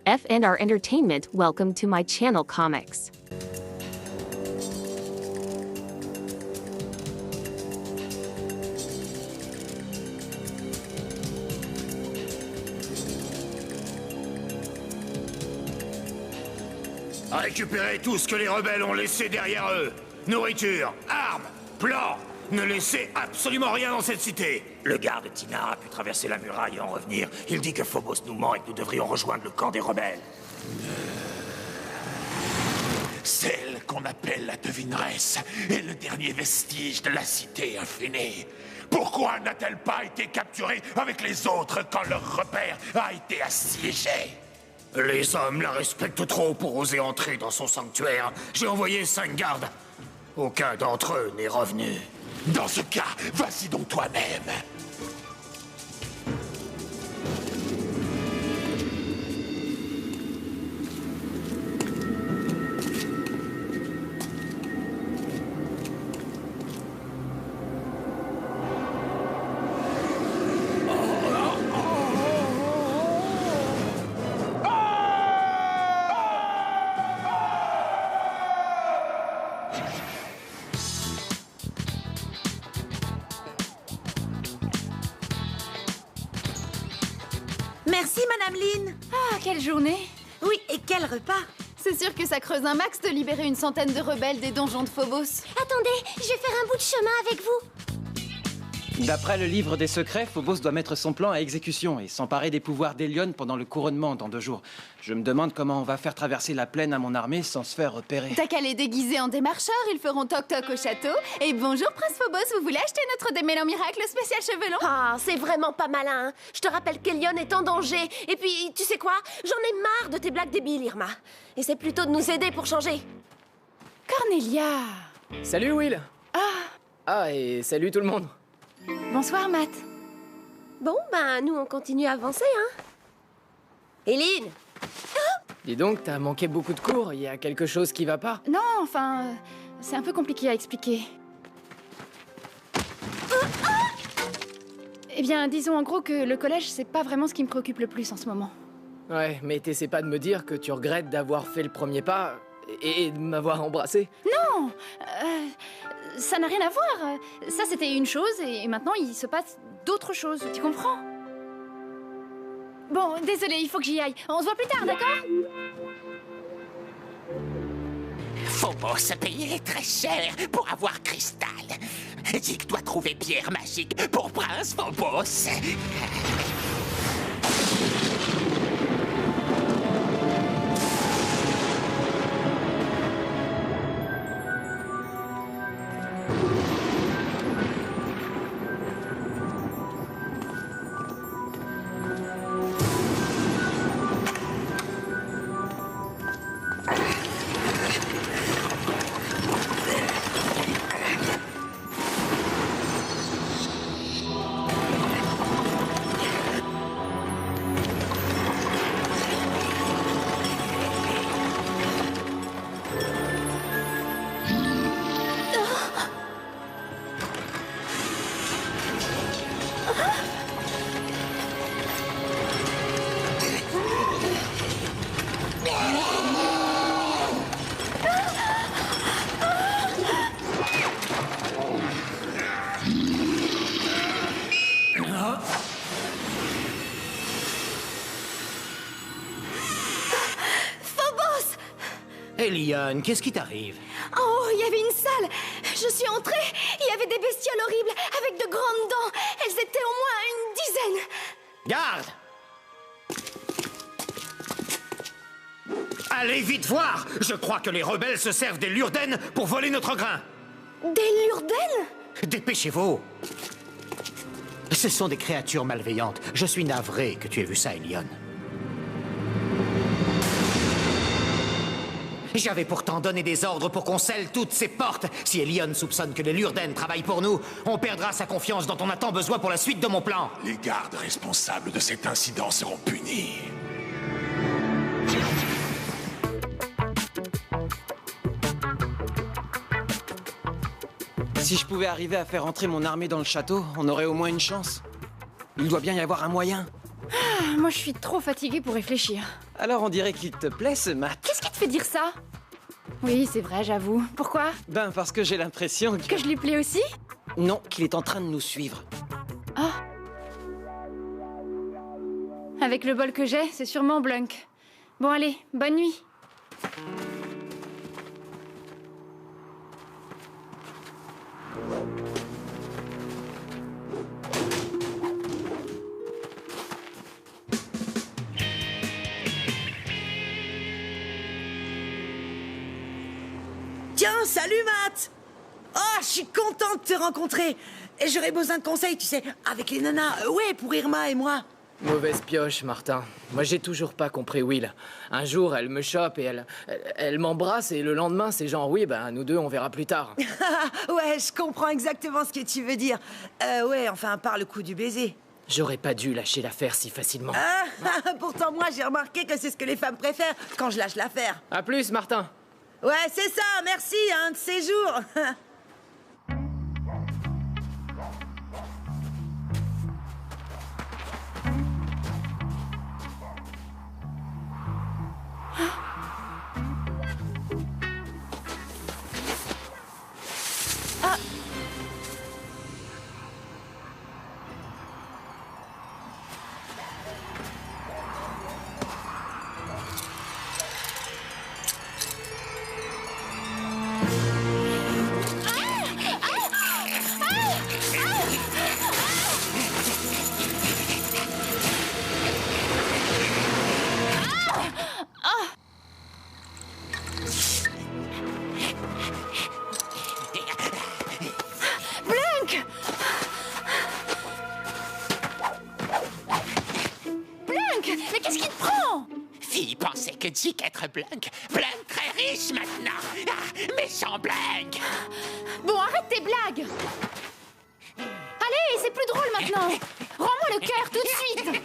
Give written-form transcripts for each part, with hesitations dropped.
F&R Entertainment. Welcome to my channel Comics. Récupérez tout ce que les rebelles ont laissé derrière eux. Nourriture, armes, plans. Ne laissez absolument rien dans cette cité. Le garde Tina a pu traverser la muraille et en revenir. Il dit que Phobos nous ment et que nous devrions rejoindre le camp des rebelles. Celle qu'on appelle la devineresse est le dernier vestige de la cité infinie. Pourquoi n'a-t-elle pas été capturée avec les autres quand leur repère a été assiégé? Les hommes la respectent trop pour oser entrer dans son sanctuaire. J'ai envoyé 5 gardes. Aucun d'entre eux n'est revenu. Dans ce cas, vas-y donc toi-même. Merci, Madame Lynn. Ah, quelle journée! Oui, et quel repas. C'est sûr que ça creuse un max de libérer une centaine de rebelles des donjons de Phobos. Attendez, je vais faire un bout de chemin avec vous. D'après le livre des secrets, Phobos doit mettre son plan à exécution et s'emparer des pouvoirs d'Hélion pendant le couronnement dans 2 jours. Je me demande comment on va faire traverser la plaine à mon armée sans se faire repérer. T'as qu'à les déguiser en démarcheurs, ils feront toc-toc au château. Et bonjour, Prince Phobos, vous voulez acheter notre démêlant miracle spécial cheveux longs? Ah, c'est vraiment pas malin. Je te rappelle qu'Elion est en danger. Et puis, tu sais quoi? J'en ai marre de tes blagues débiles, Irma. Essaie plutôt de nous aider pour changer. Cornelia! Salut Will. Ah, et salut tout le monde. Bonsoir, Matt. Bon, ben, nous, on continue à avancer, hein? Éline! Dis donc, t'as manqué beaucoup de cours, il y a quelque chose qui va pas? Non, enfin, c'est un peu compliqué à expliquer. Eh bien, disons en gros que le collège, c'est pas vraiment ce qui me préoccupe le plus en ce moment. Ouais, mais t'essaies pas de me dire que tu regrettes d'avoir fait le premier pas et de m'avoir embrassé? Non, ça n'a rien à voir. Ça, c'était une chose, et maintenant, il se passe d'autres choses. Tu comprends? Bon, désolé, il faut que j'y aille. On se voit plus tard, d'accord? Phobos a payé très cher pour avoir Cristal. Dick doit trouver pierre magique pour Prince Phobos. Elion, qu'est-ce qui t'arrive? Oh, il y avait une salle. Je suis entrée. Il y avait des bestioles horribles avec de grandes dents. Elles étaient au moins une dizaine. Garde! Allez vite voir! Je crois que les rebelles se servent des Lurden pour voler notre grain. Des Lurden? Dépêchez-vous! Ce sont des créatures malveillantes. Je suis navré que tu aies vu ça, Elion. J'avais pourtant donné des ordres pour qu'on scelle toutes ces portes. Si Elion soupçonne que les Lurden travaillent pour nous, on perdra sa confiance dont on a tant besoin pour la suite de mon plan. Les gardes responsables de cet incident seront punis. Si je pouvais arriver à faire entrer mon armée dans le château, on aurait au moins une chance. Il doit bien y avoir un moyen. Moi, je suis trop fatiguée pour réfléchir. Alors on dirait qu'il te plaît ce mat. Qu'est-ce qui te fait dire ça? Oui, c'est vrai, j'avoue. Pourquoi? Ben parce que j'ai l'impression Que je lui plais aussi? Non, qu'il est en train de nous suivre. Ah. Avec le bol que j'ai, c'est sûrement Blunk. Bon, allez, bonne nuit. Tiens, salut Matt! Oh, je suis contente de te rencontrer. Et j'aurais besoin de conseils, tu sais, avec les nanas. Ouais, pour Irma et moi. Mauvaise pioche, Martin. Moi, j'ai toujours pas compris Will. Un jour, elle me chope et elle m'embrasse, et le lendemain, c'est genre, oui, ben, nous deux, on verra plus tard. Ouais, je comprends exactement ce que tu veux dire. Ouais, enfin, par le coup du baiser. J'aurais pas dû lâcher l'affaire si facilement. Pourtant, moi, j'ai remarqué que c'est ce que les femmes préfèrent quand je lâche l'affaire. À plus, Martin. Ouais, c'est ça, merci, un de ces jours. Blunk! Blunk! Mais qu'est-ce qui te prend? Fille pensait que Dick être Blunk. Blunk très riche maintenant. Ah, méchant Blunk. Bon, arrête tes blagues! Allez, c'est plus drôle maintenant! Rends-moi le cœur tout de suite!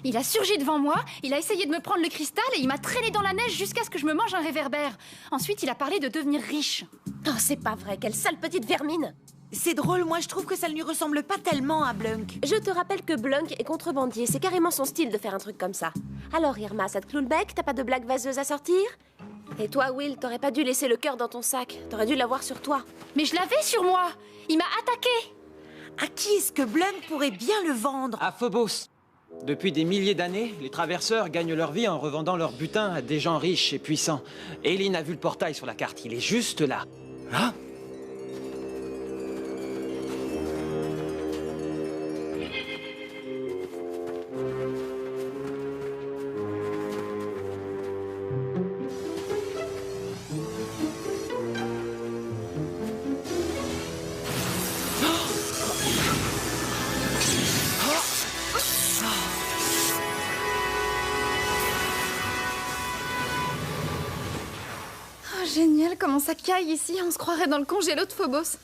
Il a surgi devant moi, il a essayé de me prendre le cristal et il m'a traîné dans la neige jusqu'à ce que je me mange un réverbère. Ensuite, il a parlé de devenir riche. Oh, c'est pas vrai, quelle sale petite vermine! C'est drôle, moi, je trouve que ça ne lui ressemble pas tellement à Blunk. Je te rappelle que Blunk est contrebandier, c'est carrément son style de faire un truc comme ça. Alors Irma, ça te cloue le bec? T'as pas de blague vaseuse à sortir? Et toi, Will, t'aurais pas dû laisser le cœur dans ton sac. T'aurais dû l'avoir sur toi. Mais je l'avais sur moi! Il m'a attaqué! À qui est-ce que Blunk pourrait bien le vendre? À Phobos. Depuis des milliers d'années, les traverseurs gagnent leur vie en revendant leur butin à des gens riches et puissants. Eileen a vu le portail sur la carte, il est juste là. Hein? Oh, génial, comment ça caille ici, on se croirait dans le congélo de Phobos.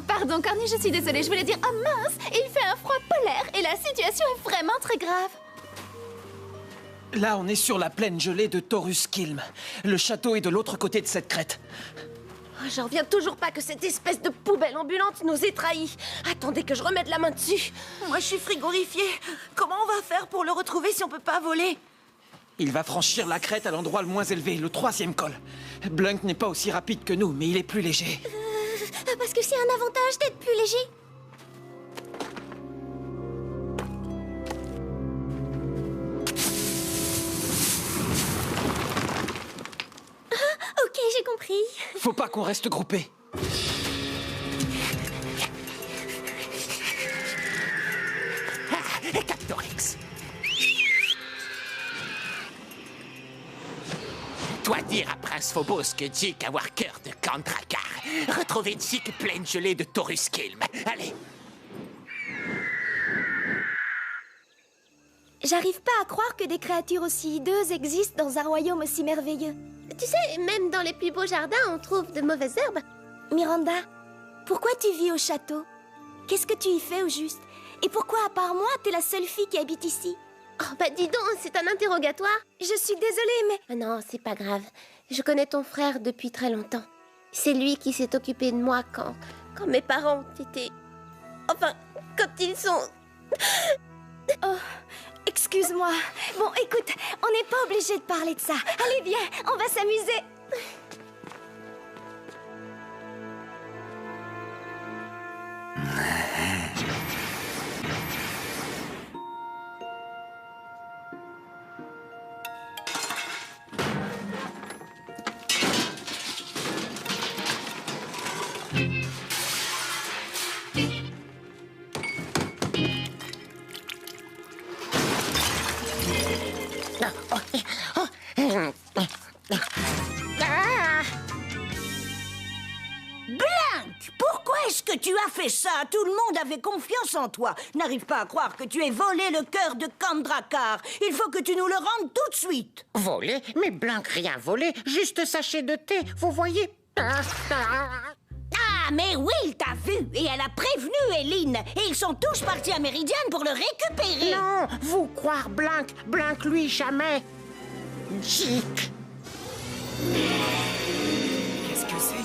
Pardon, Corny, je suis désolée, je voulais dire, oh mince, il fait un froid polaire et la situation est vraiment très grave. Là, on est sur la plaine gelée de Toruskilm. Le château est de l'autre côté de cette crête. Oh, j'en reviens toujours pas que cette espèce de poubelle ambulante nous ait trahis. Attendez que je remette la main dessus. Moi, je suis frigorifiée. Comment on va faire pour le retrouver si on peut pas voler? Il va franchir la crête à l'endroit le moins élevé, le 3e col. Blunk n'est pas aussi rapide que nous, mais il est plus léger. Parce que c'est un avantage d'être plus léger. Ok, j'ai compris. Faut pas qu'on reste groupés. Captorix. Dois dire à Prince Phobos que Dick a cœur de Kandrakar. Retrouver Dick pleine gelée de Toruskilm. Allez. J'arrive pas à croire que des créatures aussi hideuses existent dans un royaume aussi merveilleux. Tu sais, même dans les plus beaux jardins, on trouve de mauvaises herbes. Miranda, pourquoi tu vis au château? Qu'est-ce que tu y fais au juste? Et pourquoi, à part moi, t'es la seule fille qui habite ici? Oh, bah dis donc, c'est un interrogatoire. Je suis désolée, mais... Ah non, c'est pas grave. Je connais ton frère depuis très longtemps. C'est lui qui s'est occupé de moi quand mes parents étaient... Enfin, quand ils sont... Oh, excuse-moi. Bon, écoute, on n'est pas obligé de parler de ça. Allez, viens, on va s'amuser. Pourquoi est-ce que tu as fait ça? Tout le monde avait confiance en toi. N'arrive pas à croire que tu aies volé le cœur de Kandrakar. Il faut que tu nous le rendes tout de suite. Volé? Mais Blanc, rien volé. Juste sachet de thé, vous voyez? Ah, mais Will t'a vu et elle a prévenu Eileen. Et ils sont tous partis à Méridiane pour le récupérer. Non, vous croire Blanc. Blanc, lui, jamais. Jick. Qu'est-ce que c'est?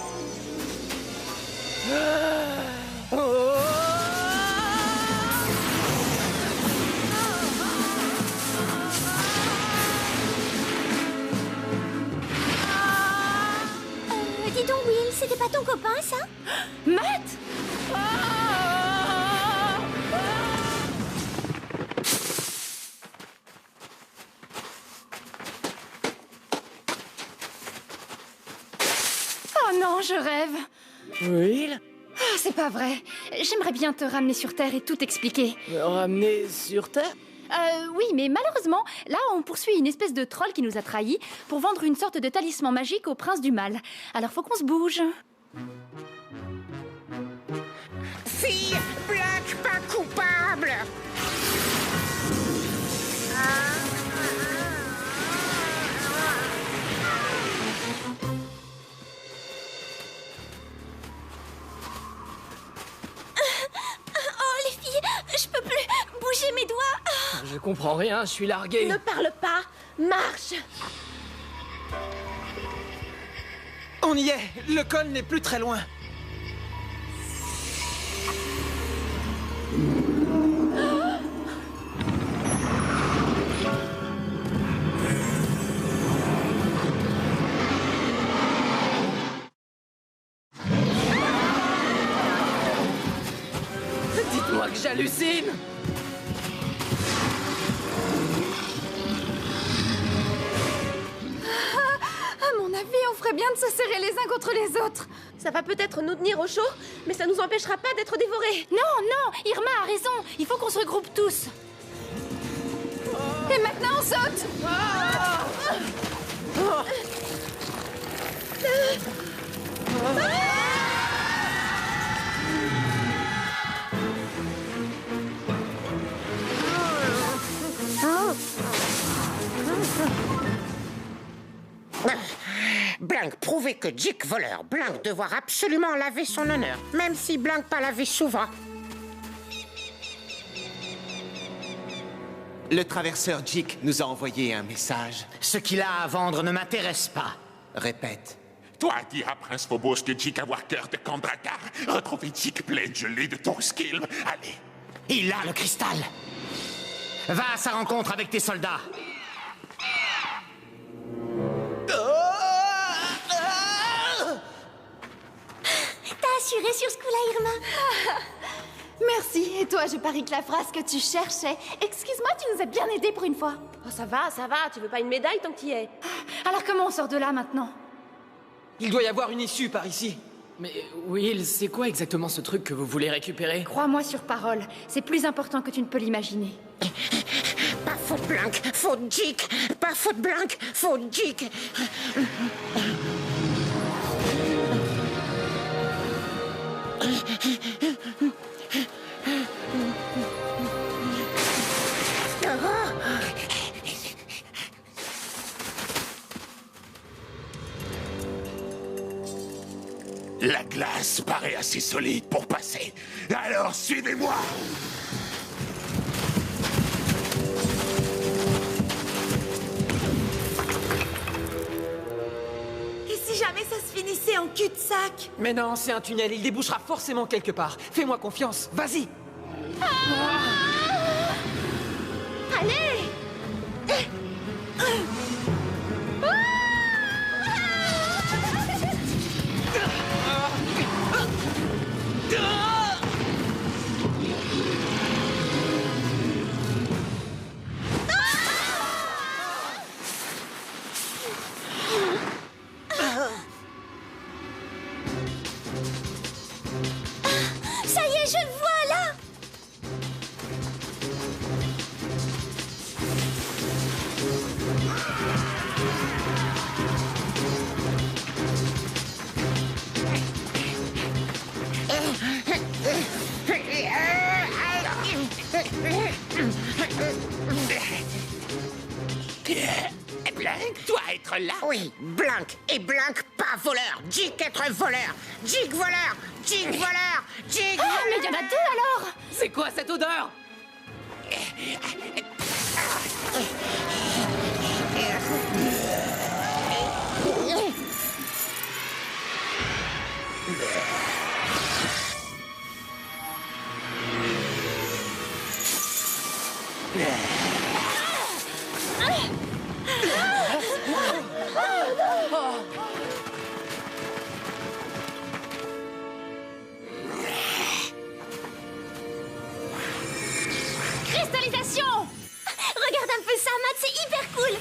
Dis donc, Will, c'était pas ton copain, ça? Matt! Oh non, je rêve. Will? Ah, c'est pas vrai. J'aimerais bien te ramener sur Terre et tout expliquer. Me ramener sur Terre? Oui, mais malheureusement, là, on poursuit une espèce de troll qui nous a trahis pour vendre une sorte de talisman magique au prince du mal. Alors faut qu'on se bouge. Fille, Blanc, pas coupable. Oh, les filles, je peux plus bouger mes doigts. Je comprends rien, je suis largué. Ne parle pas, marche. On y est. Le col n'est plus très loin. Dites-moi que j'hallucine. À mon avis, on ferait bien de se serrer les uns contre les autres. Ça va peut-être nous tenir au chaud, mais ça nous empêchera pas d'être dévorés. Non, non, Irma a raison. Il faut qu'on se regroupe tous. Et maintenant, on saute. Blanc, prouvez que Jick voleur. Blanc devoir absolument laver son honneur, même si Blanc pas lavé souvent. Le traverseur Jick nous a envoyé un message. Ce qu'il a à vendre ne m'intéresse pas. Répète. Toi, dis à Prince Phobos que Jick avoir cœur de Kandrakar. Retrouvez Jick plein de gelée de Torskill. Allez. Il a le cristal. Va à sa rencontre avec tes soldats. T'as assuré sur ce coup-là, Irma. Merci. Et toi, je parie que la phrase que tu cherchais... Excuse-moi, tu nous as bien aidés pour une fois. Oh, ça va, tu veux pas une médaille tant que t'y es? Alors comment on sort de là maintenant? Il doit y avoir une issue par ici. Mais Will, c'est quoi exactement ce truc que vous voulez récupérer? Crois-moi sur parole, c'est plus important que tu ne peux l'imaginer. Pas faute Blanc, faute Jick. Pas faute Blanc, faute Jick. La glace paraît assez solide pour passer. Alors suivez-moi. le cul-de-sac. Mais non, c'est un tunnel, il débouchera forcément quelque part. Fais-moi confiance, vas-y. Allez! Ça y est, je le vois là. Blank doit être là. Oui, Blank. Et Blank pas voleur. Jig être voleur. Jig voleur. Jig voleur. Jig Ah, mais il y en a deux alors! C'est quoi cette odeur? Cristallisation! Regarde un peu ça, Matt, c'est hyper cool.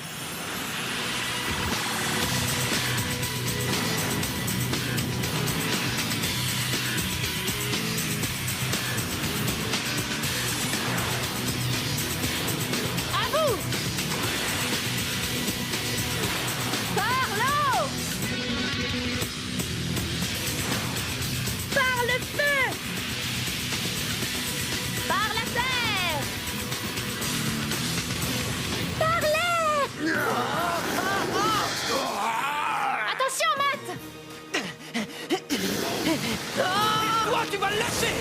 À vous! Par l'eau! Par le feu! Par la terre! Par l'air! Attention, Matt! Toi, tu vas le lâcher.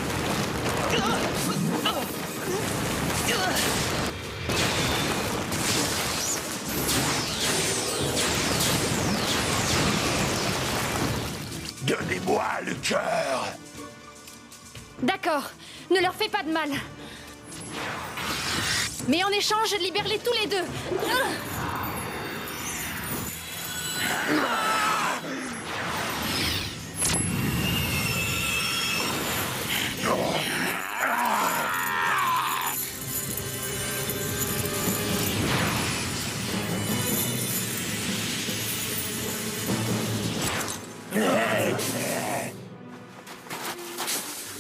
Donnez-moi le cœur. D'accord, ne leur fais pas de mal. Mais en échange, libère-les tous les deux.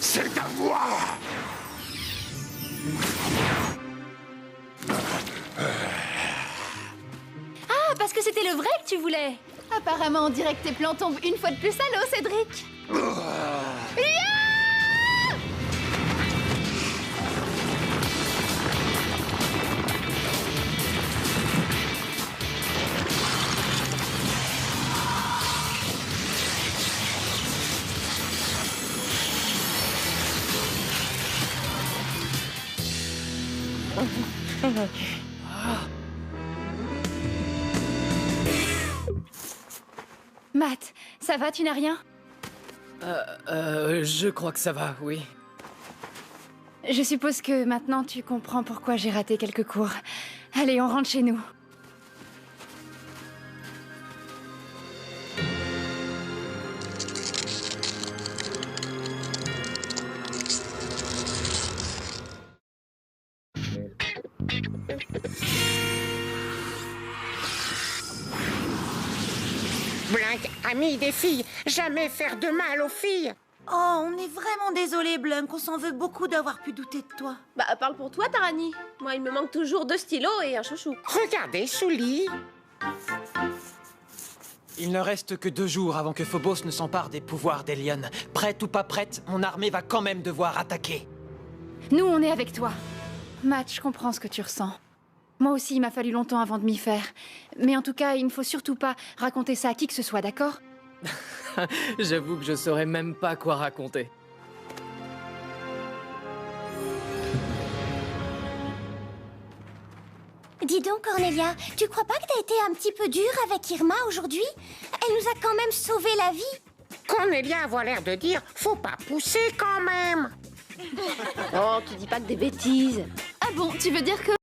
C'est à moi. Ah, parce que c'était le vrai que tu voulais. Apparemment, on dirait que tes plans tombent une fois de plus à l'eau, Cédric. Yeah! Matt, ça va, tu n'as rien? Je crois que ça va, oui. Je suppose que maintenant tu comprends pourquoi j'ai raté quelques cours. Allez, on rentre chez nous. Blank, ami des filles. Jamais faire de mal aux filles. Oh, on est vraiment désolé, Blank. On s'en veut beaucoup d'avoir pu douter de toi. Bah, parle pour toi, Tarani. Moi, il me manque toujours 2 stylos et un chouchou. Regardez sous le lit. Il ne reste que 2 jours avant que Phobos ne s'empare des pouvoirs d'Elion. Prête ou pas prête, mon armée va quand même devoir attaquer. Nous, on est avec toi. Matt, je comprends ce que tu ressens. Moi aussi, il m'a fallu longtemps avant de m'y faire. Mais en tout cas, il ne faut surtout pas raconter ça à qui que ce soit, d'accord? J'avoue que je saurais même pas quoi raconter. Dis donc, Cornelia, tu crois pas que t'as été un petit peu dure avec Irma aujourd'hui? Elle nous a quand même sauvé la vie. Cornelia a l'air de dire, faut pas pousser quand même. Oh, tu dis pas que des bêtises. Ah bon, tu veux dire que...